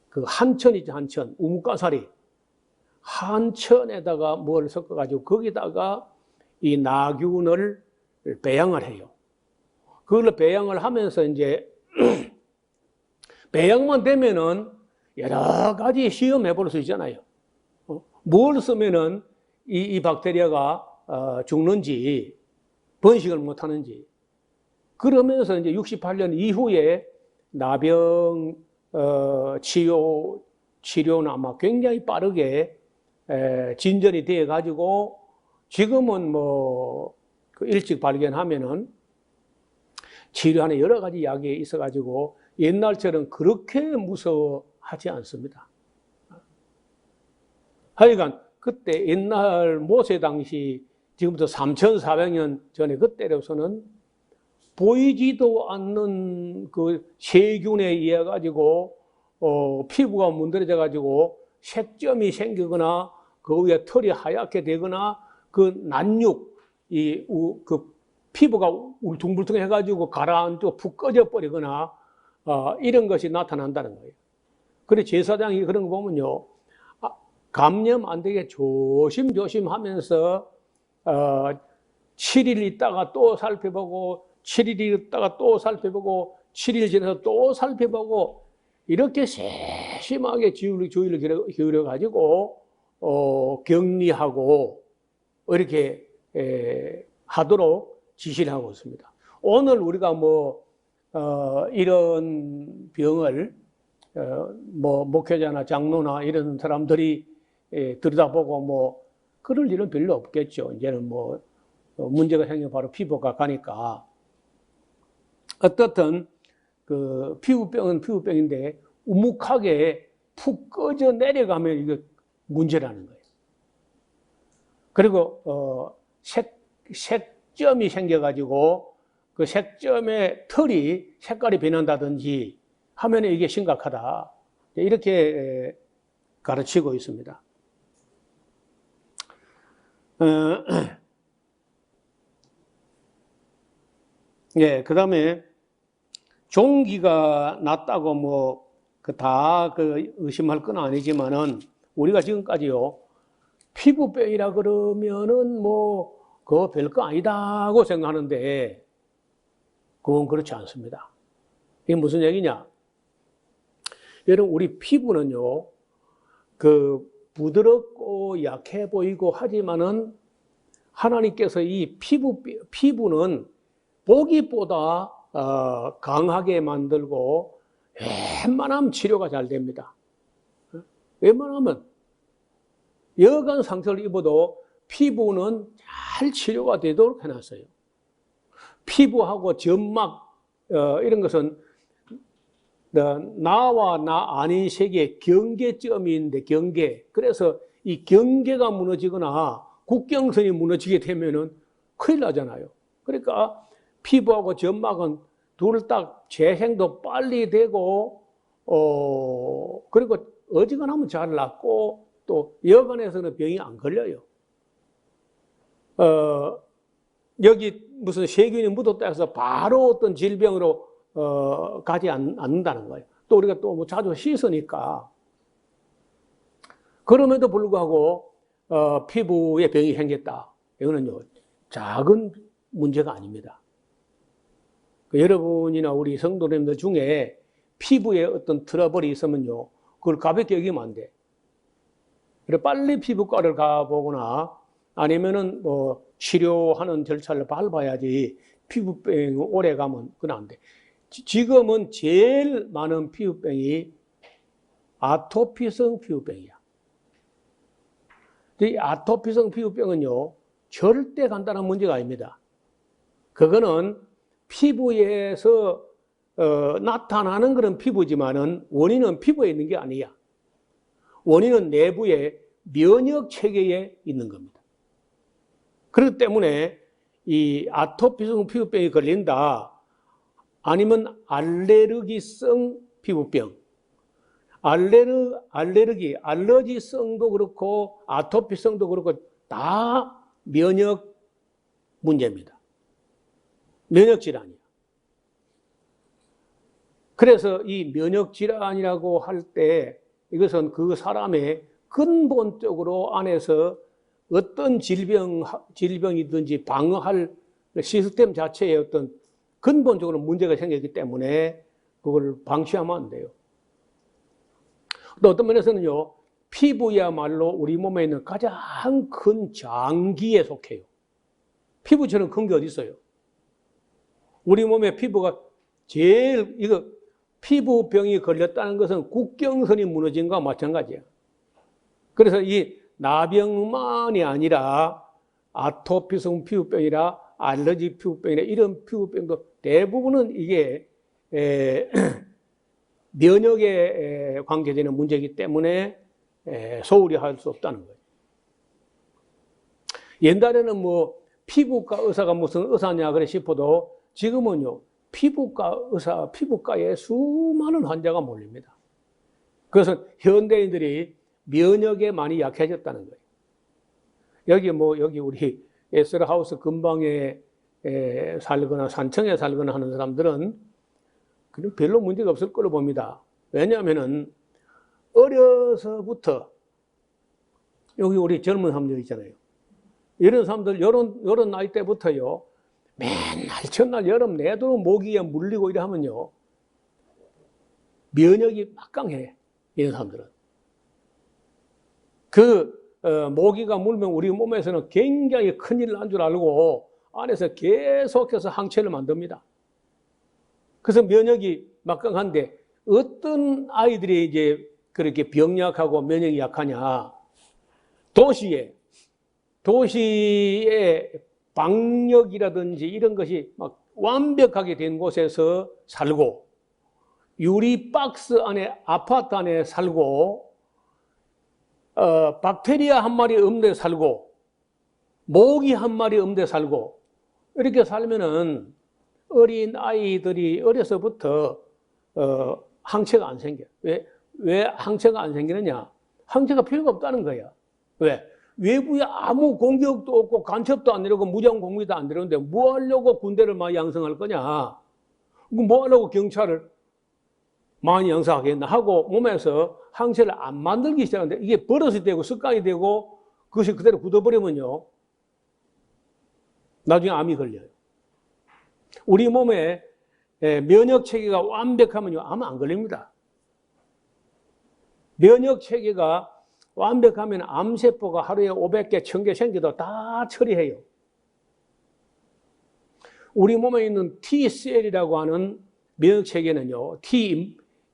그 한천이죠, 한천. 우뭇가사리. 한천에다가 뭘 섞어가지고 거기다가 이 나균을 배양을 해요. 그걸 배양을 하면서 이제 배양만 되면은 여러 가지 시험해 볼 수 있잖아요. 뭘 쓰면은 이 박테리아가 죽는지 번식을 못 하는지. 그러면서 이제 68년 이후에 나병 치료는 아마 굉장히 빠르게 진전이 되어 가지고 지금은 뭐 일찍 발견하면은 치료하는 여러 가지 약이 있어 가지고 옛날처럼 그렇게 무서워하지 않습니다. 하여간 그때 옛날 모세 당시 지금부터 3,400년 전에 그때로서는 보이지도 않는 그 세균에 의해 가지고 피부가 문드러져 가지고 색점이 생기거나 그 위에 털이 하얗게 되거나 그 난육 그 피부가 울퉁불퉁해 가지고 가라앉고 푹 꺼져 버리거나 이런 것이 나타난다는 거예요. 그래 제사장이 그런 거 보면요, 감염 안 되게 조심조심 하면서 7일 있다가 또 살펴보고 7일 있다가 또 살펴보고 7일 지나서 또 살펴보고 이렇게 세심하게 주의를 기울여 가지고 격리하고 이렇게 하도록 지시를 하고 있습니다. 오늘 우리가 뭐 이런 병을 뭐 목회자나 장로나 이런 사람들이 들여다보고 뭐 그럴 일은 별로 없겠죠. 이제는 뭐 문제가 생기면 바로 피부가 가니까. 어떻든 그 피부병은 피부병인데 우묵하게 푹 꺼져 내려가면 이게 문제라는 거예요. 그리고 색점이 생겨가지고 그 색점의 털이 색깔이 변한다든지 하면 이게 심각하다. 이렇게 가르치고 있습니다. 예, 그 다음에 종기가 났다고 뭐 다 의심할 건 아니지만은 우리가 지금까지요 피부병이라 그러면은 뭐 그거 별거 아니다고 생각하는데 그건 그렇지 않습니다. 이게 무슨 얘기냐? 여러분 우리 피부는요 그 부드럽고 약해 보이고 하지만은 하나님께서 이 피부는 보기보다 강하게 만들고 웬만하면 치료가 잘 됩니다. 웬만하면 여간 상처를 입어도 피부는 잘 치료가 되도록 해놨어요. 피부하고 점막 이런 것은 나와 나 아닌 세계의 경계점이 있는데 경계. 그래서 이 경계가 무너지거나 국경선이 무너지게 되면은 큰일 나잖아요. 그러니까 피부하고 점막은 둘 다 재생도 빨리 되고 그리고 어지간하면 잘 낫고 또 여간에서는 병이 안 걸려요. 여기 무슨 세균이 묻었다 해서 바로 어떤 질병으로 가지 않는다는 거예요. 또 우리가 또 뭐 자주 씻으니까. 그럼에도 불구하고 피부에 병이 생겼다. 이거는요, 작은 문제가 아닙니다. 여러분이나 우리 성도님들 중에 피부에 어떤 트러블이 있으면요, 그걸 가볍게 여기면 안 돼. 그래 빨리 피부과를 가보거나 아니면은 뭐 치료하는 절차를 밟아야지 피부병이 오래 가면 그건 안 돼. 지금은 제일 많은 피부병이 아토피성 피부병이야. 이 아토피성 피부병은요, 절대 간단한 문제가 아닙니다. 그거는 피부에서 나타나는 그런 피부지만은 원인은 피부에 있는 게 아니야. 원인은 내부에 면역 체계에 있는 겁니다. 그렇기 때문에 이 아토피성 피부병이 걸린다, 아니면 알레르기성 피부병, 알러지성도 그렇고 아토피성도 그렇고 다 면역 문제입니다. 면역 질환이야. 그래서 이 면역 질환이라고 할 때 이것은 그 사람의 근본적으로 안에서 어떤 질병이든지 방어할 시스템 자체에 어떤 근본적으로 문제가 생겼기 때문에 그걸 방치하면 안 돼요. 또 어떤 면에서는요, 피부야말로 우리 몸에 있는 가장 큰 장기에 속해요. 피부처럼 큰 게 어디 있어요? 우리 몸의 피부가 제일, 피부병이 걸렸다는 것은 국경선이 무너진 것과 마찬가지예요. 그래서 이 나병만이 아니라 아토피성 피부병이라 알러지 피부병이나 이런 피부병도 대부분은 이게 면역에 관계되는 문제이기 때문에 소홀히 할 수 없다는 거예요. 옛날에는 뭐 피부과 의사가 무슨 의사냐 그래 싶어도 지금은요, 피부과에 수많은 환자가 몰립니다. 그래서 현대인들이 면역에 많이 약해졌다는 거예요. 여기 우리 에스라하우스 근방에 살거나 산청에 살거나 하는 사람들은 그냥 별로 문제가 없을 거로 봅니다. 왜냐하면은 어려서부터 여기 우리 젊은 사람들 있잖아요. 이런 사람들 이런 나이 때부터요, 맨날 첫날 여름 내도록 모기에 물리고 이러면요, 면역이 막강해. 이런 사람들은 모기가 물면 우리 몸에서는 굉장히 큰일 난 줄 알고 안에서 계속해서 항체를 만듭니다. 그래서 면역이 막강한데 어떤 아이들이 이제 그렇게 병약하고 면역이 약하냐? 도시에 방역이라든지 이런 것이 막 완벽하게 된 곳에서 살고, 유리박스 안에, 아파트 안에 살고, 박테리아 한 마리 없는 데 살고, 모기 한 마리 없는 데 살고, 이렇게 살면은 어린 아이들이 어려서부터 항체가 안 생겨. 왜 항체가 안 생기느냐? 항체가 필요가 없다는 거야. 왜? 외부에 아무 공격도 없고 간첩도 안 내려고 무장 공비도 안 내려는데 뭐 하려고 군대를 많이 양성할 거냐? 뭐 하려고 경찰을 많이 양성하겠나 하고 몸에서 항체를 안 만들기 시작하는데 이게 버릇이 되고 습관이 되고 그것이 그대로 굳어버리면요, 나중에 암이 걸려요. 우리 몸에 면역 체계가 완벽하면요, 암 안 걸립니다. 면역 체계가 완벽하면 암세포가 하루에 500개, 1000개 생겨도 다 처리해요. 우리 몸에 있는 T셀이라고 하는 면역 체계는요,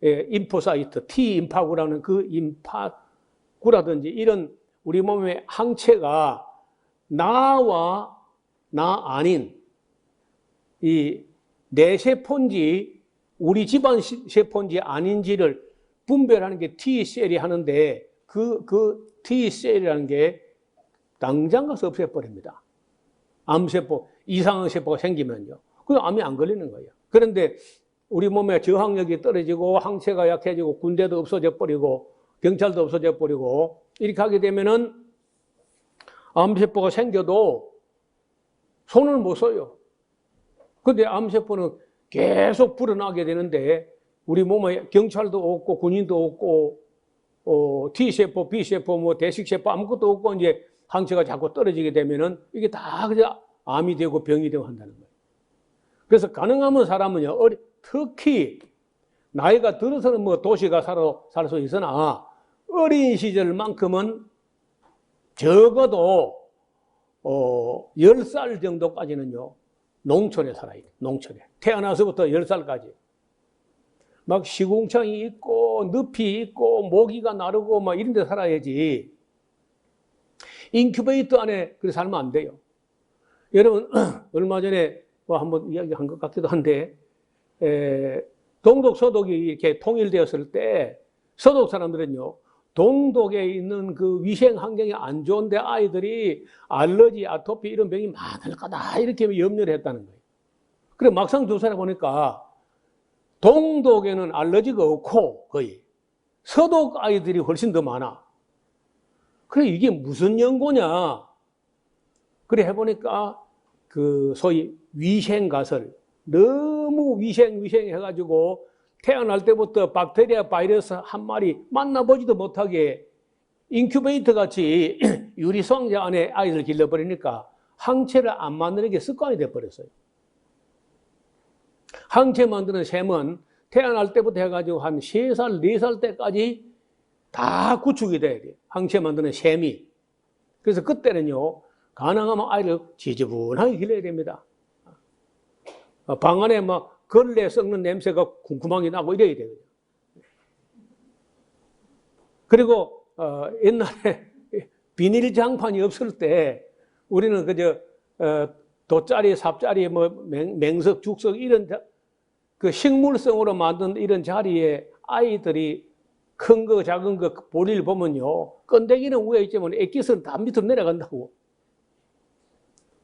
T인포사이트, T인파구라는 그 인파구라든지 이런 우리 몸의 항체가 나와 나 아닌 이 내 세포인지 우리 집안 세포인지 아닌지를 분별하는 게 T셀이 하는데 그 T셀이라는 게 당장 가서 없애버립니다. 암세포, 이상한 세포가 생기면요. 그럼 암이 안 걸리는 거예요. 그런데 우리 몸의 저항력이 떨어지고 항체가 약해지고 군대도 없어져 버리고 경찰도 없어져 버리고 이렇게 하게 되면은 암세포가 생겨도 손을 못 써요. 근데 암세포는 계속 불어나게 되는데 우리 몸에 경찰도 없고 군인도 없고 T세포, B세포, 뭐 대식세포 아무것도 없고 이제 항체가 자꾸 떨어지게 되면은 이게 다 그냥 암이 되고 병이 되고 한다는 거예요. 그래서 가능하면 사람은요, 특히 나이가 들어서는 뭐 도시가 살 수 있으나 어린 시절만큼은 적어도 10살 정도까지는요, 농촌에 살아야 돼요. 농촌에. 태어나서부터 10살까지. 막 시궁창이 있고 늪이 있고 모기가 나르고 막 이런 데 살아야지 인큐베이터 안에 그렇게 살면 안 돼요. 여러분 얼마 전에 뭐 한번 이야기한 것 같기도 한데 동독 서독이 이렇게 통일되었을 때 서독 사람들은요 동독에 있는 그 위생 환경이 안 좋은데 아이들이 알러지, 아토피 이런 병이 많을 거다 이렇게 염려를 했다는 거예요. 그래 막상 조사해 보니까 동독에는 알러지가 없고 거의 서독 아이들이 훨씬 더 많아. 그래 이게 무슨 연고냐? 그래 해보니까 그 소위 위생가설 너무 위생해가지고 태어날 때부터 박테리아 바이러스 한 마리 만나보지도 못하게 인큐베이터 같이 유리성자 안에 아이를 길러버리니까 항체를 안 만드는 게 습관이 돼버렸어요. 항체 만드는 셈은 태어날 때부터 해가지고 한 3살, 4살 때까지 다 구축이 돼야 돼요. 항체 만드는 셈이. 그래서 그때는요, 가능하면 아이를 지저분하게 길러야 됩니다. 방 안에 막 걸레 썩는 냄새가 쿰쿰하게 나고 이래야 돼요. 그리고, 옛날에 비닐 장판이 없을 때 우리는 그저, 돗자리, 삽자리, 뭐, 맹석, 죽석 이런 그 식물성으로 만든 이런 자리에 아이들이 큰 거, 작은 거 볼일 보면요. 건더기는 위에 있지만 액기스는 다 밑으로 내려간다고.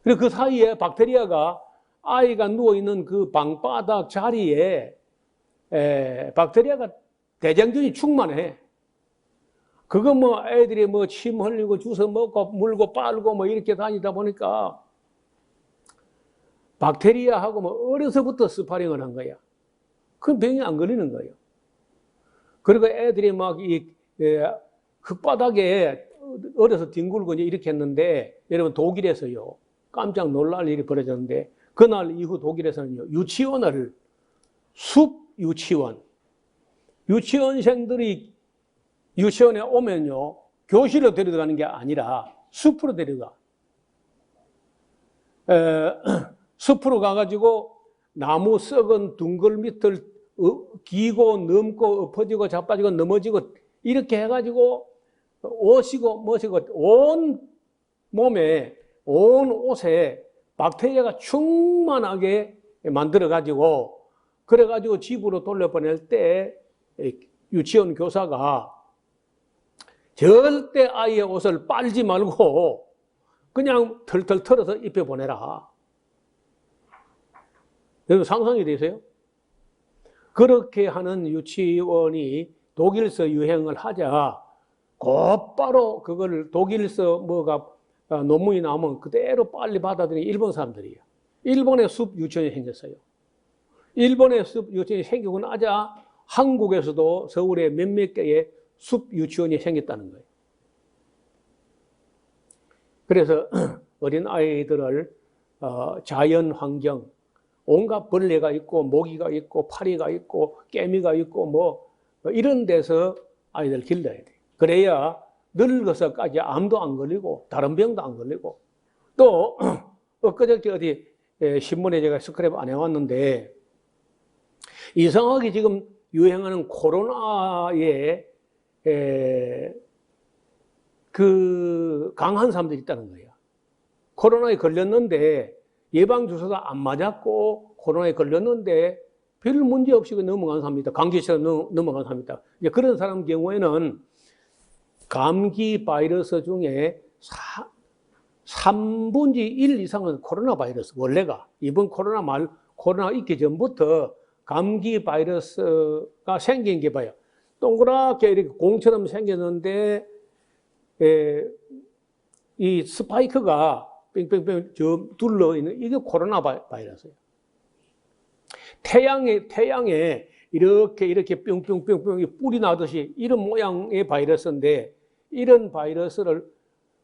그리고 그 사이에 박테리아가 아이가 누워있는 그 방바닥 자리에 박테리아가 대장균이 충만해. 그거 뭐 애들이 뭐 침 흘리고 주워 먹고 물고 빨고 뭐 이렇게 다니다 보니까 박테리아하고 뭐 어려서부터 스파링을 한 거야. 그럼 병이 안 걸리는 거예요. 그리고 애들이 막 이 흙바닥에 어려서 뒹굴고 이렇게 했는데 여러분 독일에서요 깜짝 놀랄 일이 벌어졌는데 그날 이후 독일에서는요 유치원을 숲 유치원생들이 유치원에 오면요 교실로 데려가는 게 아니라 숲으로 데려가. 숲으로 가가지고 나무 썩은 둥글 밑을 기고 넘고 엎어지고 자빠지고 넘어지고 이렇게 해가지고 옷이고 뭐시고 온 몸에 온 옷에 박테리아가 충만하게 만들어가지고 그래가지고 집으로 돌려보낼 때 유치원 교사가 절대 아이의 옷을 빨지 말고 그냥 털털 털어서 입혀보내라. 여러분 상상이 되세요? 그렇게 하는 유치원이 독일서 유행을 하자 곧바로 그걸 독일서 뭐가 논문이 나오면 그대로 빨리 받아들이는 일본 사람들이에요. 일본의 숲 유치원이 생겼어요. 일본의 숲 유치원이 생기고 나자 한국에서도 서울에 몇몇 개의 숲 유치원이 생겼다는 거예요. 그래서 어린 아이들을 자연 환경, 온갖 벌레가 있고 모기가 있고 파리가 있고 깨미가 있고 뭐 이런 데서 아이들 길러야 돼. 그래야 늙어서까지 암도 안 걸리고 다른 병도 안 걸리고 또 엊그저께 어디 신문에 제가 스크랩 안 해왔는데 이상하게 지금 유행하는 코로나에 그 강한 사람들이 있다는 거예요. 코로나에 걸렸는데 예방주사도 안 맞았고 코로나에 걸렸는데 별 문제 없이 넘어간 사람입니다. 감기처럼 넘어간 사람입니다. 이제 그런 사람 경우에는 감기 바이러스 중에 3분의 1 이상은 코로나 바이러스, 원래가. 이번 코로나 있기 전부터 감기 바이러스가 생긴 게 봐요. 동그랗게 이렇게 공처럼 생겼는데, 이 스파이크가 뺑뺑뺑 둘러 있는 이게 코로나 바이러스예요. 태양에 이렇게 뿅뿅뿅뿅 뿔이 나듯이 이런 모양의 바이러스인데, 이런 바이러스를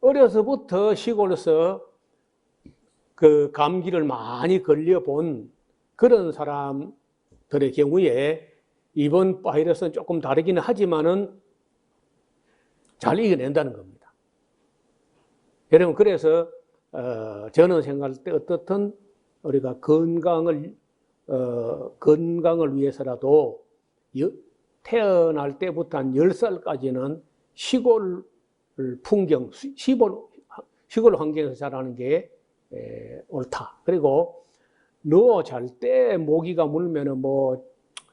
어려서부터 시골에서 그 감기를 많이 걸려본 그런 사람들의 경우에 이번 바이러스는 조금 다르기는 하지만은 잘 이겨낸다는 겁니다. 여러분, 그래서 저는 생각할 때 어떻든 우리가 건강을 위해서라도 태어날 때부터 한 10살까지는 시골 풍경, 시골 환경에서 자라는 게 옳다. 그리고 누워 잘 때 모기가 물면은 뭐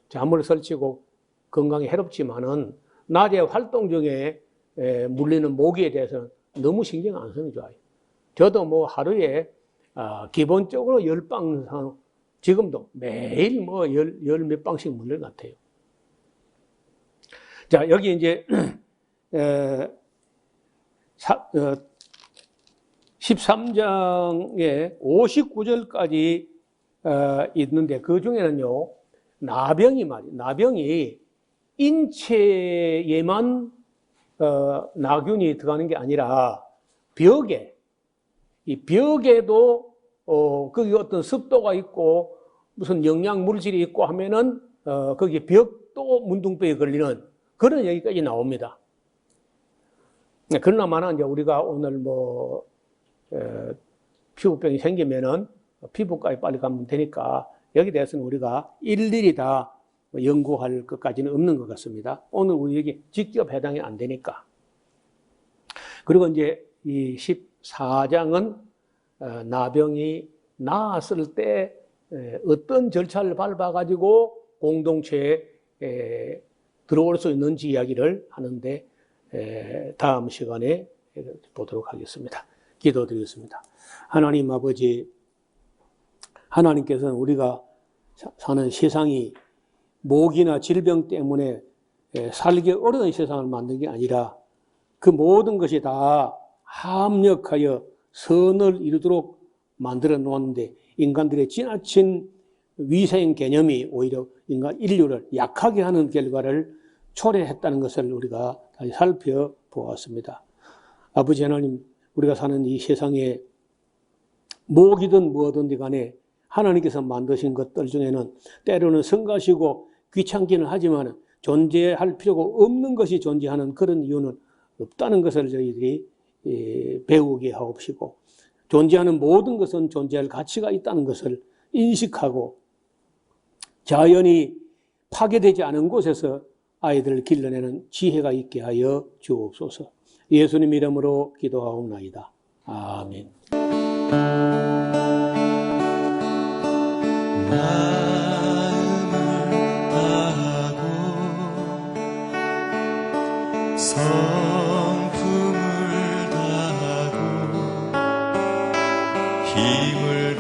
잠을 설치고 건강에 해롭지만은 낮에 활동 중에 물리는 모기에 대해서는 너무 신경 안 쓰는 게 좋아요. 저도 뭐 하루에 기본적으로 10방 이상, 지금도 매일 뭐 열 몇 방씩 물릴 것 같아요. 자, 여기 이제 13장에 59절까지 있는데, 그 중에는요, 나병이 인체에만 나균이 들어가는 게 아니라 이 벽에도 거기 어떤 습도가 있고 무슨 영양 물질이 있고 하면은 거기 벽도 문둥병에 걸리는 그런 얘기까지 나옵니다. 그러나마나 이제 우리가 오늘 뭐 피부병이 생기면은 피부과에 빨리 가면 되니까 여기 대해서는 우리가 일일이 다 연구할 것까지는 없는 것 같습니다. 오늘 우리에게 직접 해당이 안 되니까. 그리고 이제 이 14장은 나병이 나았을 때 어떤 절차를 밟아가지고 공동체에 들어올 수 있는지 이야기를 하는데, 다음 시간에 보도록 하겠습니다. 기도드리겠습니다. 하나님 아버지, 하나님께서는 우리가 사는 세상이 모기나 질병 때문에 살기 어려운 세상을 만든 게 아니라 그 모든 것이 다 합력하여 선을 이루도록 만들어 놓았는데, 인간들의 지나친 위생 개념이 오히려 인류를 약하게 하는 결과를 초래했다는 것을 우리가 다시 살펴보았습니다. 아버지 하나님, 우리가 사는 이 세상에 모기든 뭐든지 간에 하나님께서 만드신 것들 중에는 때로는 성가시고 귀찮기는 하지만 존재할 필요가 없는 것이 존재하는 그런 이유는 없다는 것을 저희들이 배우게 하옵시고, 존재하는 모든 것은 존재할 가치가 있다는 것을 인식하고 자연이 파괴되지 않은 곳에서 아이들을 길러내는 지혜가 있게 하여 주옵소서. 예수님 이름으로 기도하옵나이다. 아멘. 성품을 다하고 힘을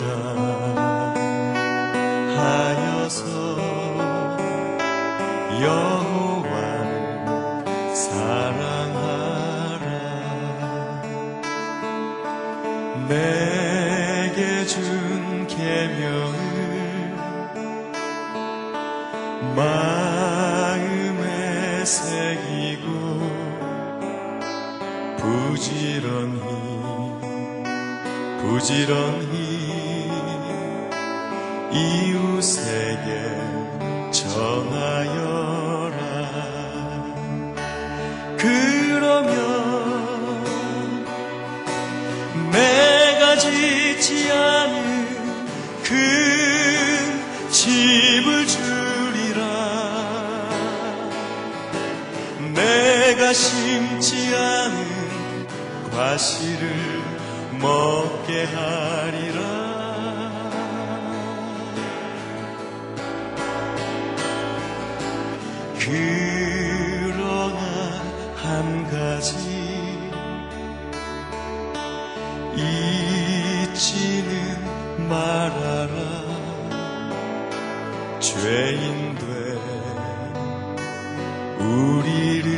다하여서 여호와를 사랑하라. 내게 준 계명을 마음에 새기고 부지런히 이웃에게 전하여라. 그러면 내가 짓지 않은 그 집을 주리라. 내가 심지 않은 과실을 먹게 하리라. 그러나 한 가지 잊지는 말아라. 죄인 된 우리를